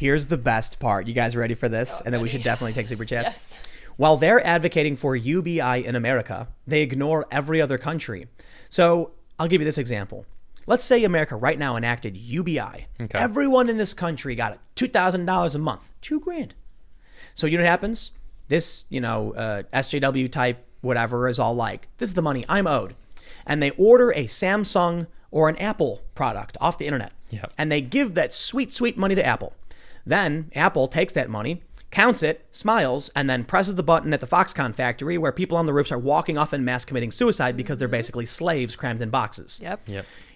Here's the best part. You guys ready for this? And then we should definitely take super chats. Yes. While they're advocating for UBI in America, they ignore every other country. So I'll give you this example. Let's say America right now enacted UBI. Okay. Everyone in this country got $2,000 a month, $2,000. So you know what happens? This, SJW type whatever is all like, this is the money I'm owed. And they order a Samsung or an Apple product off the internet. Yep. And they give that sweet, sweet money to Apple. Then Apple takes that money, counts it, smiles, and then presses the button at the Foxconn factory where people on the roofs are walking off en masse committing suicide because they're basically slaves crammed in boxes. Yep.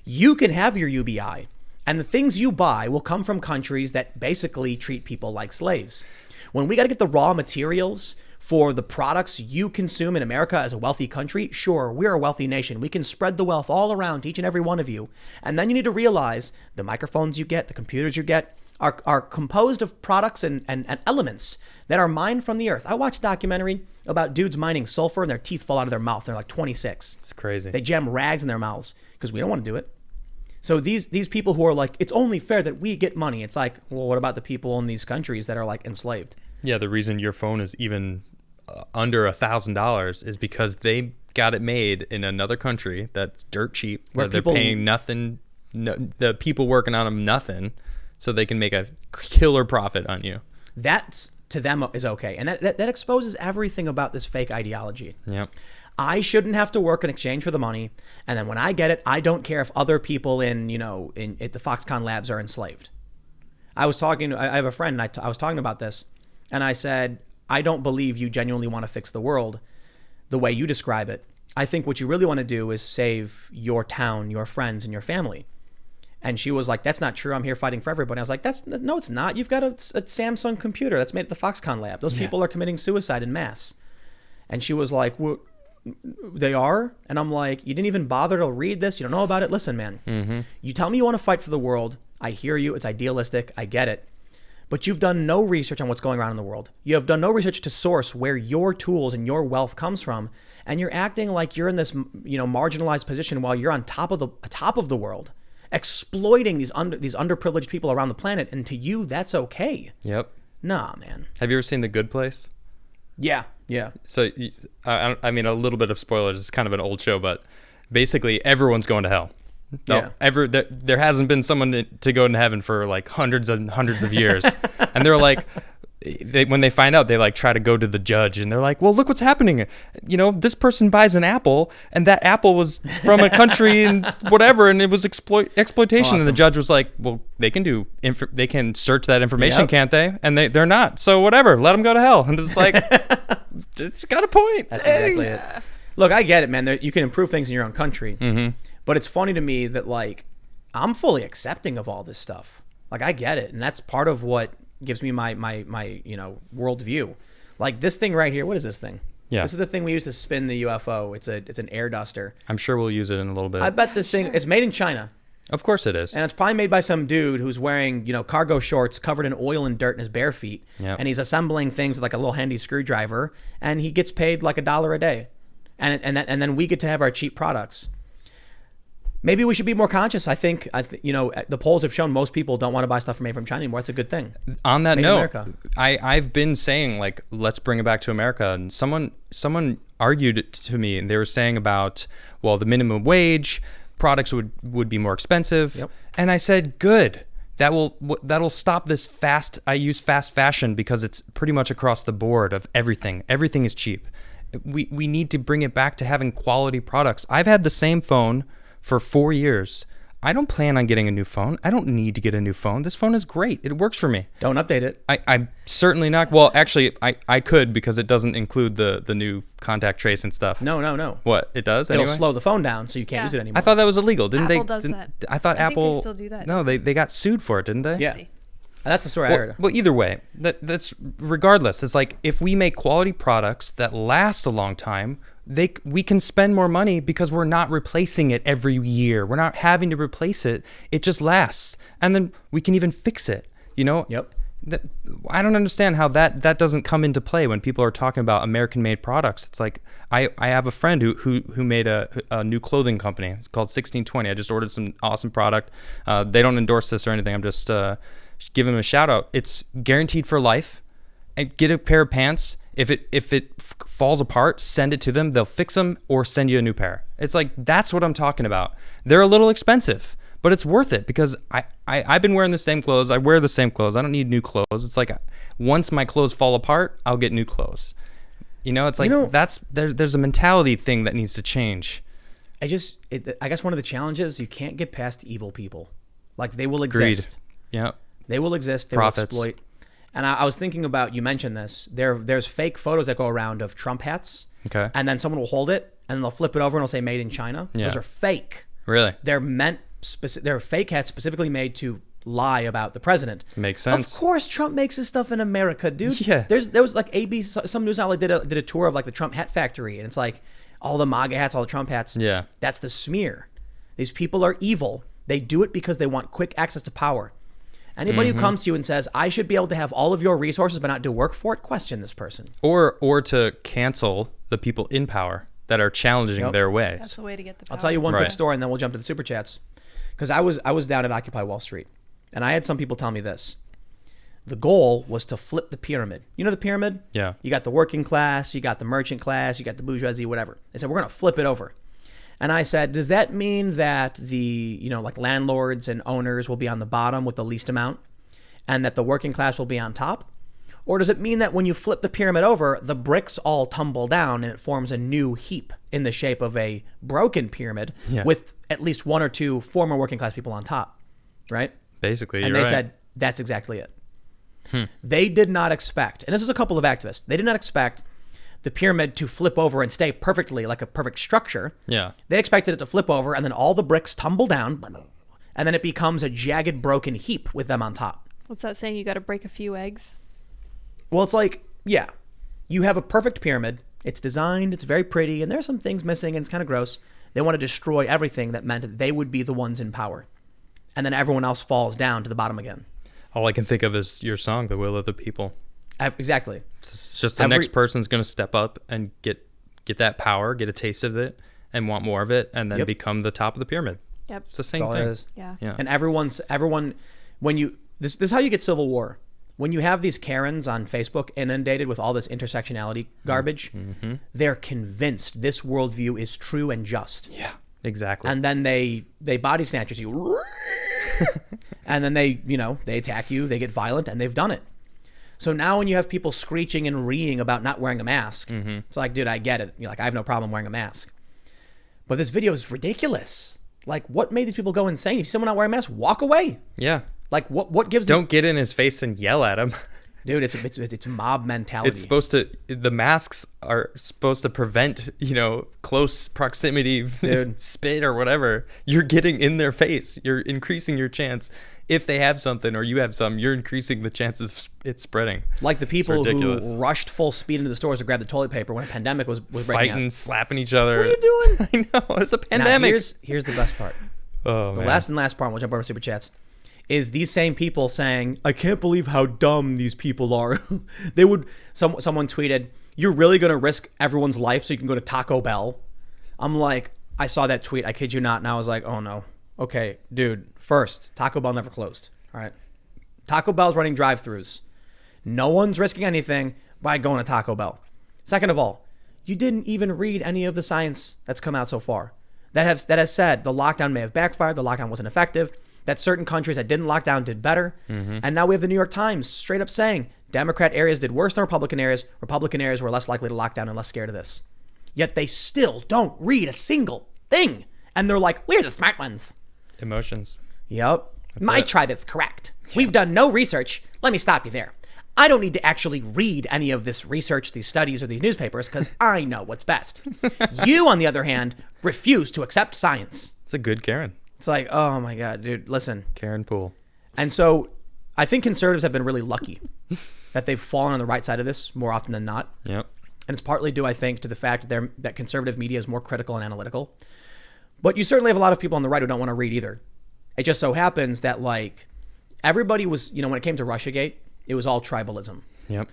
You can have your UBI, and the things you buy will come from countries that basically treat people like slaves. When we got to get the raw materials for the products you consume in America as a wealthy country, sure, we're a wealthy nation. We can spread the wealth all around to each and every one of you. And then you need to realize the microphones you get, the computers you get, are composed of products and elements that are mined from the earth. I watched a documentary about dudes mining sulfur and their teeth fall out of their mouth. They're like 26. It's crazy. They jam rags in their mouths because we don't want to do it. So these people who are like, it's only fair that we get money. It's like, well, what about the people in these countries that are like enslaved? Yeah, the reason your phone is even under $1,000 is because they got it made in another country that's dirt cheap, where they're paying nothing, the people working on them nothing, so they can make a killer profit on you. That's, to them, is okay. And that exposes everything about this fake ideology. Yep. I shouldn't have to work in exchange for the money, and then when I get it, I don't care if other people at the Foxconn labs are enslaved. I have a friend, and I was talking about this, and I said, I don't believe you genuinely want to fix the world the way you describe it. I think what you really want to do is save your town, your friends, and your family. And she was like, that's not true. I'm here fighting for everybody. I was like, no, it's not. You've got a Samsung computer that's made at the Foxconn lab. Those people are committing suicide en masse. And she was like, well, they are? And I'm like, you didn't even bother to read this? You don't know about it? Listen, man, You tell me you want to fight for the world. I hear you. It's idealistic. I get it. But you've done no research on what's going on in the world. You have done no research to source where your tools and your wealth comes from. And you're acting like you're in this, marginalized position while you're on top of the world, exploiting these underprivileged people around the planet. And to you, that's okay. Yep. Nah, man. Have you ever seen The Good Place? Yeah. So, I mean, a little bit of spoilers. It's kind of an old show, but basically everyone's going to hell. No, there hasn't been someone to go into heaven for like hundreds and hundreds of years. And they're like, when they find out, they like try to go to the judge and they're like, well, look what's happening. This person buys an apple and that apple was from a country and whatever. And it was exploitation. Awesome. And the judge was like, well, they can search that information, can't they? And they're not. So whatever, let them go to hell. And it's like, it's got a point. That's exactly it. Look, I get it, man. You can improve things in your own country. Mm-hmm. But it's funny to me that, like, I'm fully accepting of all this stuff. Like, I get it. And that's part of what gives me my worldview. Like, this thing right here, what is this thing? Yeah. This is the thing we use to spin the UFO. It's an air duster. I'm sure we'll use it in a little bit. I bet this thing is made in China. Of course it is. And it's probably made by some dude who's wearing, cargo shorts covered in oil and dirt in his bare feet. Yep. And he's assembling things with, like, a little handy screwdriver. And he gets paid, like, $1 a day. And then we get to have our cheap products. Maybe we should be more conscious. I think the polls have shown most people don't want to buy stuff made from China anymore. It's a good thing. On that note, I've been saying, like, let's bring it back to America. And someone argued to me, and they were saying about, well, the minimum wage, products would be more expensive. Yep. And I said, good. That'll stop this I use fast fashion because it's pretty much across the board of everything. Everything is cheap. We need to bring it back to having quality products. I've had the same phone for 4 years. I don't plan on getting a new phone. I don't need to get a new phone. This phone is great. It works for me. Don't update it. I'm certainly not. Well, actually, I could because it doesn't include the new contact trace and stuff. No. What? It does? Anyway? It'll slow the phone down so you can't use it anymore. I thought that was illegal. Didn't Apple does that. I thought Apple... think they still do that. No, they got sued for it, didn't they? Yeah. That's the story I heard. Well, either way, that's regardless. It's like if we make quality products that last a long time, we can spend more money because we're not replacing it every year. We're not having to replace it. It just lasts. And then we can even fix it, Yep. I don't understand how that doesn't come into play when people are talking about American-made products. It's like I have a friend who made a new clothing company. It's called 1620. I just ordered some awesome product. They don't endorse this or anything. I'm just give him a shout out. It's guaranteed for life. And get a pair of pants. If it falls apart, send it to them. They'll fix them or send you a new pair. It's like, that's what I'm talking about. They're a little expensive, but it's worth it because I've been wearing the same clothes. I wear the same clothes. I don't need new clothes. It's like once my clothes fall apart, I'll get new clothes. It's like there's a mentality thing that needs to change. I guess one of the challenges, you can't get past evil people. Like, they will exist. Greed. Yeah. They will exist. They Profits. will exploit. And I was thinking about, you mentioned this, there's fake photos that go around of Trump hats. Okay. And then someone will hold it and they'll flip it over and it'll say made in China. Yeah. Those are fake. Really? They're fake hats specifically made to lie about the president. Makes sense. Of course Trump makes his stuff in America, dude. Yeah. There was like some news outlet did a tour of like the Trump hat factory, and it's like all the MAGA hats, all the Trump hats. Yeah. That's the smear. These people are evil. They do it because they want quick access to power. Anybody who comes to you and says, I should be able to have all of your resources but not do work for it, question this person. Or to cancel the people in power that are challenging their ways. That's the way to get the power. I'll tell you one quick story and then we'll jump to the super chats. Because I was down at Occupy Wall Street and I had some people tell me this. The goal was to flip the pyramid. You know the pyramid? Yeah. You got the working class, you got the merchant class, you got the bourgeoisie, whatever. They said, we're going to flip it over. And I said, does that mean that the, like landlords and owners will be on the bottom with the least amount and that the working class will be on top? Or does it mean that when you flip the pyramid over, the bricks all tumble down and it forms a new heap in the shape of a broken pyramid with at least one or two former working class people on top, right? Basically, and they said, that's exactly it. They did not expect, and this is a couple of activists, they did not expect the pyramid to flip over and stay perfectly like a perfect structure. Yeah. They expected it to flip over and then all the bricks tumble down and then it becomes a jagged, broken heap with them on top. What's that saying? You got to break a few eggs? Well, it's like, yeah, you have a perfect pyramid. It's designed, it's very pretty, and there's some things missing and it's kind of gross. They want to destroy everything that meant that they would be the ones in power. And then everyone else falls down to the bottom again. All I can think of is your song, The Will of the People. Exactly. It's just the next person's going to step up and get that power, get a taste of it, and want more of it, and then become the top of the pyramid. Yep. It's the same thing. Yeah. And everyone, when you, this is how you get civil war. When you have these Karens on Facebook inundated with all this intersectionality garbage, they're convinced this worldview is true and just. Yeah, exactly. And then they body snatches you. And then they attack you, they get violent, and they've done it. So now when you have people screeching and reeing about not wearing a mask, it's like, dude, I get it. You're like, I have no problem wearing a mask. But this video is ridiculous. Like, what made these people go insane? If you see someone not wearing a mask, walk away. Yeah. Like, what gives Don't get in his face and yell at him. Dude, it's mob mentality. It's supposed to, the masks are supposed to prevent, close proximity, spit or whatever. You're getting in their face. You're increasing your chance. If they have something or you have some, you're increasing the chances of it spreading. Like the people who rushed full speed into the stores to grab the toilet paper when a pandemic was breaking fighting, out. Slapping each other. What are you doing? I know, it's a pandemic. Now, here's the best part. Oh, man. The last part, we'll jump over to super chats, is these same people saying, I can't believe how dumb these people are. They would, someone tweeted, you're really going to risk everyone's life so you can go to Taco Bell? I'm like, I saw that tweet, I kid you not, and I was like, oh no. Okay, dude, first, Taco Bell never closed, all right? Taco Bell's running drive-thrus. No one's risking anything by going to Taco Bell. Second of all, you didn't even read any of the science that's come out so far that has said the lockdown may have backfired, the lockdown wasn't effective, that certain countries that didn't lock down did better. And now we have the New York Times straight up saying Democrat areas did worse than Republican areas. Republican areas were less likely to lock down and less scared of this. Yet they still don't read a single thing. And they're like, we're the smart ones. Emotions. Yep. My tribe is correct. We've done no research. Let me stop you there. I don't need to actually read any of this research, these studies, or these newspapers because I know what's best. You, on the other hand, refuse to accept science. It's a good Karen. It's like, oh my God, dude, listen. Karen Poole. And so I think conservatives have been really lucky that they've fallen on the right side of this more often than not. Yep. And it's partly due, I think, to the fact that conservative media is more critical and analytical. But you certainly have a lot of people on the right who don't want to read either. It just so happens that, like, everybody was, when it came to Russiagate, it was all tribalism. Yep.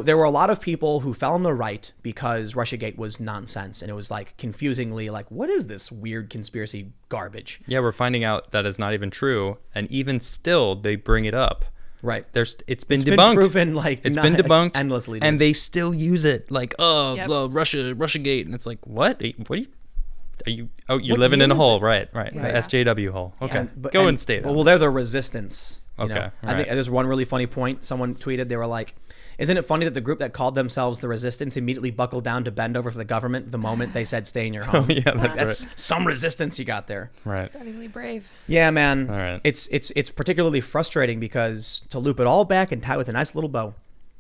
There were a lot of people who fell on the right because Russiagate was nonsense. And it was, like, confusingly, like, what is this weird conspiracy garbage? Yeah, we're finding out that it's not even true. And even still, they bring it up. Right. It's been It's debunked. been proven like It's been debunked endlessly, and they still use it. Like, Yep. Russia Gate, and it's like, what? What are you? Oh, you're What living in a year is hole, it? right? Right. The SJW hole. Okay, go and stay there. Well, they're the resistance. You Okay, know? I right. think there's one really funny point. Someone tweeted, they were like, "Isn't it funny that the group that called themselves the resistance immediately buckled down to bend over for the government the moment they said stay in your home?" Yeah, that's That's some resistance you got there. right. Stunningly brave. Yeah, man. All right. It's particularly frustrating because to loop it all back and tie with a nice little bow,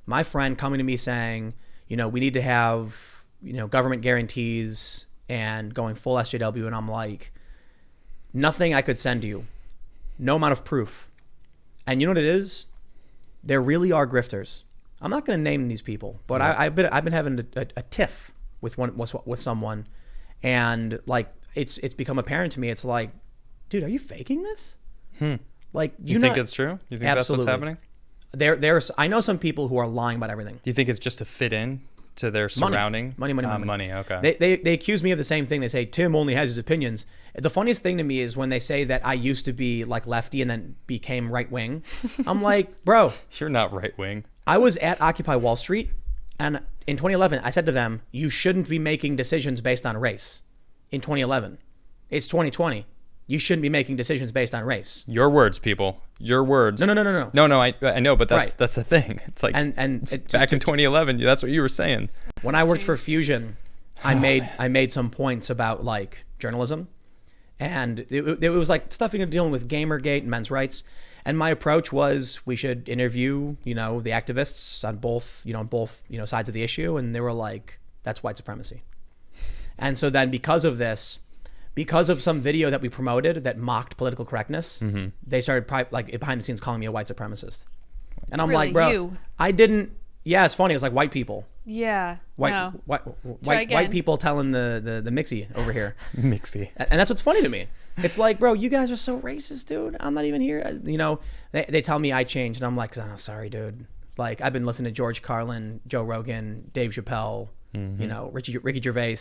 my friend coming to me saying, you know, we need to have, you know, government guarantees and going full SJW, and I'm like, nothing I could send you, no amount of proof. And you know what it is? There really are grifters. I'm not going to name these people, but I've been having a tiff with someone, and like it's become apparent to me. It's like, dude, are you faking this? Like You think it's true? You think Absolutely. that's what's happening? There's I know some people who are lying about everything. Do you think it's just to fit in to their surrounding? Money. Okay. They accuse me of the same thing. They say Tim only has his opinions. The funniest thing to me is when they say that I used to be like lefty and then became right wing. I'm like, bro, You're not right wing. I was at Occupy Wall Street, and in 2011, I said to them, you shouldn't be making decisions based on race. In 2011, it's 2020. You shouldn't be making decisions based on race. Your words, people. Your words. No. No, I know, but Right. that's the thing. It's like And back in 2011, that's what you were saying. when I worked for Fusion, I made some points about like journalism, and it was like stuff dealing with Gamergate and men's rights. And my approach was we should interview, you know, the activists on both sides of the issue, and they were like, that's white supremacy. And so then because of some video that we promoted that mocked political correctness, they started like behind the scenes calling me a white supremacist. And I'm Really? like, bro, You? I didn't. Yeah, it's funny. It's like white people. Yeah. no. White again. people telling the mixie over here. Mixy. And that's what's funny to me. It's like, bro, you guys are so racist, dude. I'm not even here. You know, they tell me I changed, and I'm like, oh, sorry, dude. Like, I've been listening to George Carlin, Joe Rogan, Dave Chappelle, you know, Ricky Gervais.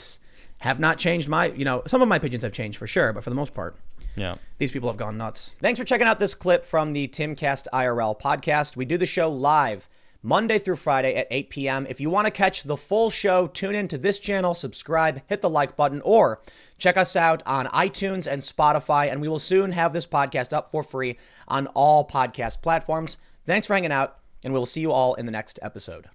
Have not changed some of my opinions have changed for sure, but for the most part, Yeah. these people have gone nuts. Thanks for checking out this clip from the Timcast IRL podcast. We do the show live Monday through Friday at 8 p.m. If you want to catch the full show, tune in to this channel, subscribe, hit the like button, or check us out on iTunes and Spotify, and we will soon have this podcast up for free on all podcast platforms. Thanks for hanging out, and we'll see you all in the next episode.